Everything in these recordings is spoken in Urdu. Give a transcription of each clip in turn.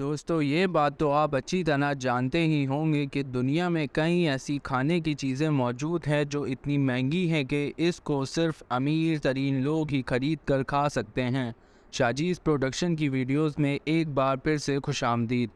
دوستو یہ بات تو آپ اچھی طرح جانتے ہی ہوں گے کہ دنیا میں کئی ایسی کھانے کی چیزیں موجود ہیں جو اتنی مہنگی ہیں کہ اس کو صرف امیر ترین لوگ ہی خرید کر کھا سکتے ہیں۔ شاجیز پروڈکشن کی ویڈیوز میں ایک بار پھر سے خوش آمدید۔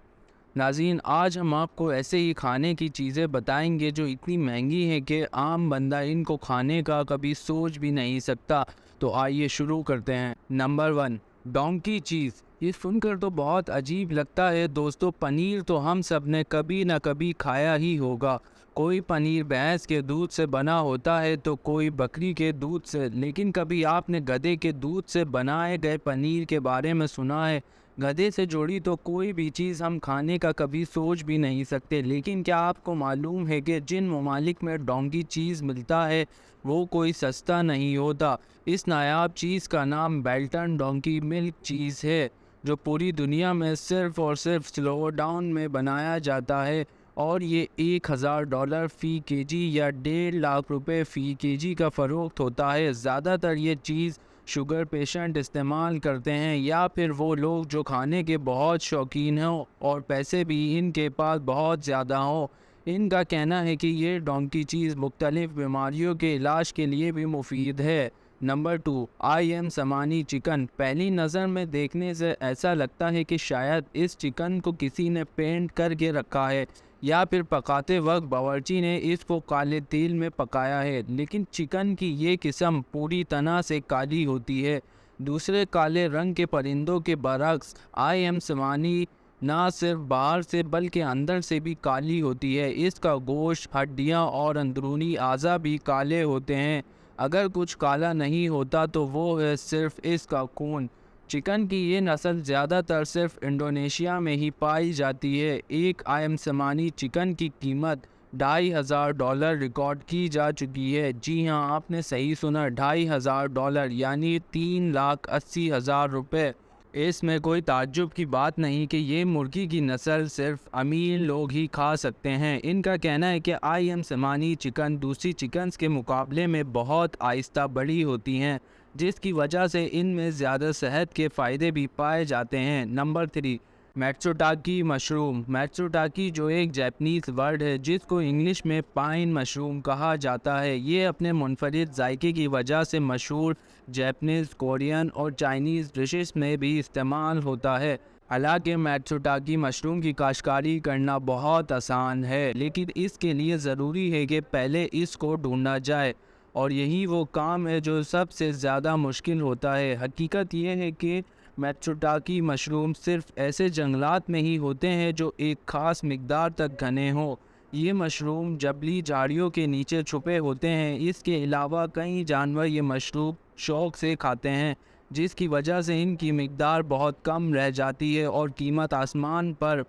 ناظرین، آج ہم آپ کو ایسے ہی کھانے کی چیزیں بتائیں گے جو اتنی مہنگی ہیں کہ عام بندہ ان کو کھانے کا کبھی سوچ بھی نہیں سکتا۔ تو آئیے شروع کرتے ہیں۔ نمبر 1، ڈونکی چیز۔ یہ سن کر تو بہت عجیب لگتا ہے دوستو، پنیر تو ہم سب نے کبھی نہ کبھی کھایا ہی ہوگا۔ کوئی پنیر بھینس کے دودھ سے بنا ہوتا ہے تو کوئی بکری کے دودھ سے، لیکن کبھی آپ نے گدھے کے دودھ سے بنائے گئے پنیر کے بارے میں سنا ہے؟ گدھے سے جوڑی تو کوئی بھی چیز ہم کھانے کا کبھی سوچ بھی نہیں سکتے، لیکن کیا آپ کو معلوم ہے کہ جن ممالک میں ڈونکی چیز ملتا ہے وہ کوئی سستا نہیں ہوتا؟ اس نایاب چیز کا نام بیلٹن ڈونکی ملک چیز ہے، جو پوری دنیا میں صرف اور صرف سلو ڈاؤن میں بنایا جاتا ہے، اور یہ $1000 فی کے جی یا $1.5 فی کے جی کا فروخت ہوتا ہے۔ زیادہ تر یہ چیز شوگر پیشنٹ استعمال کرتے ہیں، یا پھر وہ لوگ جو کھانے کے بہت شوقین ہوں اور پیسے بھی ان کے پاس بہت زیادہ ہوں۔ ان کا کہنا ہے کہ یہ ڈونکی چیز مختلف بیماریوں کے علاج کے لیے بھی مفید ہے۔ نمبر 2، IM سمانی چکن۔ پہلی نظر میں دیکھنے سے ایسا لگتا ہے کہ شاید اس چکن کو کسی نے پینٹ کر کے رکھا ہے، یا پھر پکاتے وقت باورچی نے اس کو کالے تیل میں پکایا ہے، لیکن چکن کی یہ قسم پوری طرح سے کالی ہوتی ہے۔ دوسرے کالے رنگ کے پرندوں کے برعکس IM سمانی نہ صرف باہر سے بلکہ اندر سے بھی کالی ہوتی ہے۔ اس کا گوشت، ہڈیاں اور اندرونی اعضاء بھی کالے ہوتے ہیں۔ اگر کچھ کالا نہیں ہوتا تو وہ ہے صرف اس کا خون۔ چکن کی یہ نسل زیادہ تر صرف انڈونیشیا میں ہی پائی جاتی ہے۔ ایک IM سمانی چکن کی قیمت $2500 ریکارڈ کی جا چکی ہے۔ جی ہاں، آپ نے صحیح سنا، $2500، یعنی $380,000۔ اس میں کوئی تعجب کی بات نہیں کہ یہ مرغی کی نسل صرف امیر لوگ ہی کھا سکتے ہیں۔ ان کا کہنا ہے کہ IM سمانی چکن دوسری چکنز کے مقابلے میں بہت آہستہ بڑی ہوتی ہیں، جس کی وجہ سے ان میں زیادہ صحت کے فائدے بھی پائے جاتے ہیں۔ Number 3، میٹسوٹاکی mushroom. میٹسوٹاکی جو ایک جاپنیز ورڈ ہے جس کو انگلش میں پائن مشروم کہا جاتا ہے، یہ اپنے منفرد ذائقے کی وجہ سے مشہور جاپنیز، کورین اور چائنیز ڈشز میں بھی استعمال ہوتا ہے۔ حالانکہ میٹسوٹاکی مشروم کی کاشتکاری کرنا بہت آسان ہے، لیکن اس کے لیے ضروری ہے کہ پہلے اس کو ڈھونڈا جائے، اور یہی وہ کام ہے جو سب سے زیادہ مشکل ہوتا ہے۔ حقیقت یہ ہے کہ میٹسوٹاکی مشروم صرف ایسے جنگلات میں ہی ہوتے ہیں جو ایک خاص مقدار تک گھنے ہوں۔ یہ مشروم جبلی جھاڑیوں کے نیچے چھپے ہوتے ہیں۔ اس کے علاوہ کئی جانور یہ مشروم شوق سے کھاتے ہیں، جس کی وجہ سے ان کی مقدار بہت کم رہ جاتی ہے اور قیمت آسمان پر۔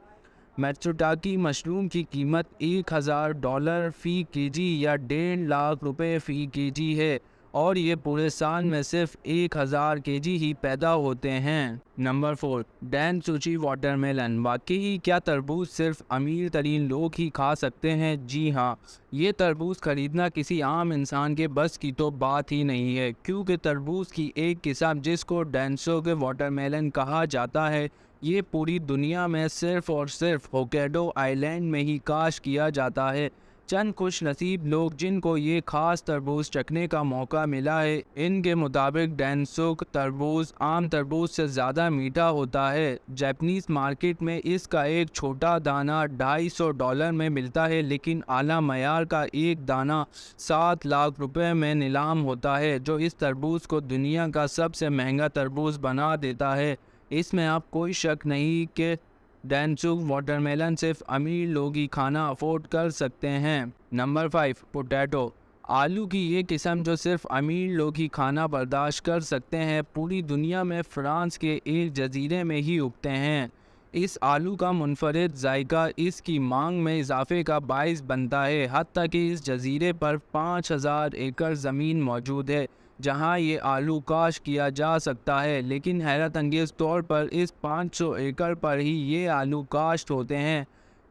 میٹسوٹاکی مشروم کی قیمت $1000 فی کے جی یا $1.5 فی کے جی ہے، اور یہ پورے سال میں صرف 1000 کے جی ہی پیدا ہوتے ہیں۔ نمبر 4، ڈین سوچی واٹر میلن۔ واقعی کیا تربوز صرف امیر ترین لوگ ہی کھا سکتے ہیں؟ جی ہاں، یہ تربوز خریدنا کسی عام انسان کے بس کی تو بات ہی نہیں ہے، کیونکہ تربوز کی ایک قسم جس کو ڈینسوک واٹر میلن کہا جاتا ہے، یہ پوری دنیا میں صرف اور صرف ہوکائیڈو آئی لینڈ میں ہی کاشت کیا جاتا ہے۔ چند خوش نصیب لوگ جن کو یہ خاص تربوز چکھنے کا موقع ملا ہے، ان کے مطابق ڈینسوک تربوز عام تربوز سے زیادہ میٹھا ہوتا ہے۔ جاپنیز مارکیٹ میں اس کا ایک چھوٹا دانہ $250 میں ملتا ہے، لیکن اعلیٰ معیار کا ایک دانہ $7 لاکھ میں نیلام ہوتا ہے، جو اس تربوز کو دنیا کا سب سے مہنگا تربوز بنا دیتا ہے۔ اس میں اب کوئی شک نہیں کہ ڈینسوک واٹر میلن صرف امیر لوگ ہی کھانا افورڈ کر سکتے ہیں۔ Number 5، potato. آلو کی یہ قسم جو صرف امیر لوگ ہی کھانا برداشت کر سکتے ہیں، پوری دنیا میں فرانس کے ایک جزیرے میں ہی اگتے ہیں۔ اس آلو کا منفرد ذائقہ اس کی مانگ میں اضافے کا باعث بنتا ہے، حتیٰ کہ اس جزیرے پر 5000 ایکڑ زمین موجود ہے جہاں یہ آلو کاشت کیا جا سکتا ہے، لیکن حیرت انگیز طور پر اس 500 ایکڑ پر ہی یہ آلو کاشت ہوتے ہیں،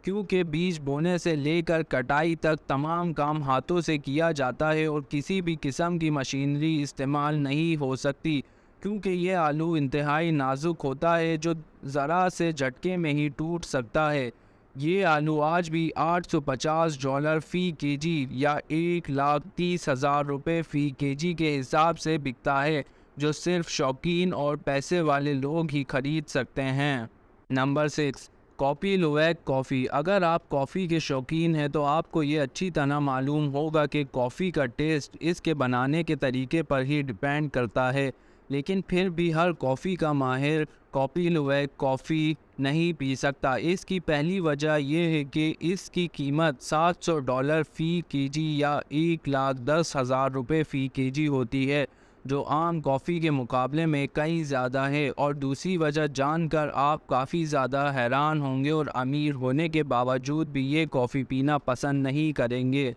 کیونکہ بیج بونے سے لے کر کٹائی تک تمام کام ہاتھوں سے کیا جاتا ہے اور کسی بھی قسم کی مشینری استعمال نہیں ہو سکتی، کیونکہ یہ آلو انتہائی نازک ہوتا ہے جو ذرا سے جھٹکے میں ہی ٹوٹ سکتا ہے۔ یہ آلو آج بھی $850 فی کے جی یا $1,30,000 فی کے جی کے حساب سے بکتا ہے، جو صرف شوقین اور پیسے والے لوگ ہی خرید سکتے ہیں۔ نمبر 6، کافی لویک کافی۔ اگر آپ کافی کے شوقین ہیں تو آپ کو یہ اچھی طرح معلوم ہوگا کہ کافی کا ٹیسٹ اس کے بنانے کے طریقے پر ہی ڈیپینڈ کرتا ہے، لیکن پھر بھی ہر کافی کا ماہر کافی لویک کافی نہیں پی سکتا۔ اس کی پہلی وجہ یہ ہے کہ اس کی قیمت $700 فی کے جی یا $1,10,000 فی کے جی ہوتی ہے، جو عام کافی کے مقابلے میں کئی زیادہ ہے، اور دوسری وجہ جان کر آپ کافی زیادہ حیران ہوں گے اور امیر ہونے کے باوجود بھی یہ کافی پینا پسند نہیں کریں گے۔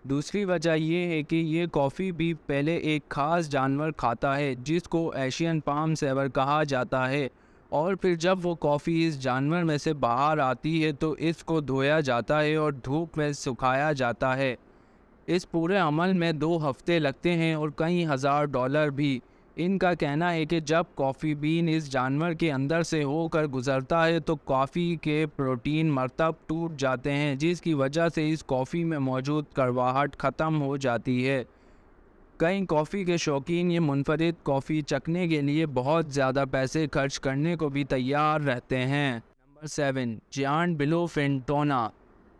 دوسری وجہ یہ ہے کہ یہ کافی بھی پہلے ایک خاص جانور کھاتا ہے جس کو ایشین پام سیور کہا جاتا ہے، اور پھر جب وہ کافی اس جانور میں سے باہر آتی ہے تو اس کو دھویا جاتا ہے اور دھوپ میں سکھایا جاتا ہے۔ اس پورے عمل میں 2 ہفتے لگتے ہیں اور کئی $1,000 بھی۔ ان کا کہنا ہے کہ جب کافی بین اس جانور کے اندر سے ہو کر گزرتا ہے تو کافی کے پروٹین مرتب ٹوٹ جاتے ہیں، جس کی وجہ سے اس کافی میں موجود کڑواہٹ ختم ہو جاتی ہے۔ کئی کافی کے شوقین یہ منفرد کافی چکھنے کے لیے بہت زیادہ پیسے خرچ کرنے کو بھی تیار رہتے ہیں۔ نمبر 7، جیانٹ بلو فن ٹونا۔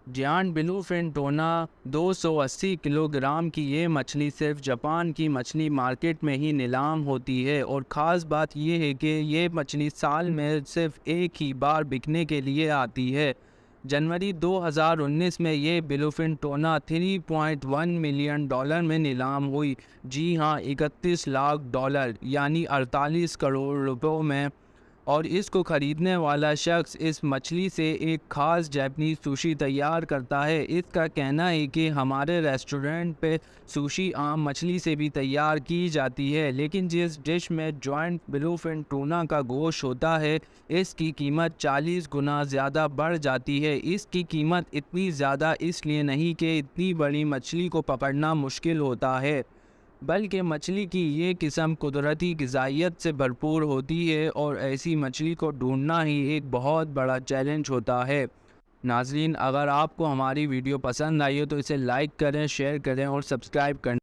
جیانٹ بلو فن ٹونا 280 کلو گرام کی یہ مچھلی صرف جاپان کی مچھلی مارکیٹ میں ہی نیلام ہوتی ہے، اور خاص بات یہ ہے کہ یہ مچھلی سال میں صرف ایک ہی بار بکنے کے لیے آتی ہے۔ جنوری 2019 میں یہ بلو فن ٹونا $3.1 ملین میں نیلام ہوئی۔ جی ہاں، $31 لاکھ یعنی 48 کروڑ روپے میں، اور اس کو خریدنے والا شخص اس مچھلی سے ایک خاص جاپنیز سوشی تیار کرتا ہے۔ اس کا کہنا ہے کہ ہمارے ریسٹورنٹ پہ سوشی عام مچھلی سے بھی تیار کی جاتی ہے، لیکن جس ڈش میں جوائنٹ بلو فن ٹونا کا گوشت ہوتا ہے اس کی قیمت 40 گنا زیادہ بڑھ جاتی ہے۔ اس کی قیمت اتنی زیادہ اس لیے نہیں کہ اتنی بڑی مچھلی کو پکڑنا مشکل ہوتا ہے، بلکہ مچھلی کی یہ قسم قدرتی غذائیت سے بھرپور ہوتی ہے اور ایسی مچھلی کو ڈھونڈنا ہی ایک بہت بڑا چیلنج ہوتا ہے۔ ناظرین، اگر آپ کو ہماری ویڈیو پسند آئی ہو تو اسے لائک کریں، شیئر کریں اور سبسکرائب کریں۔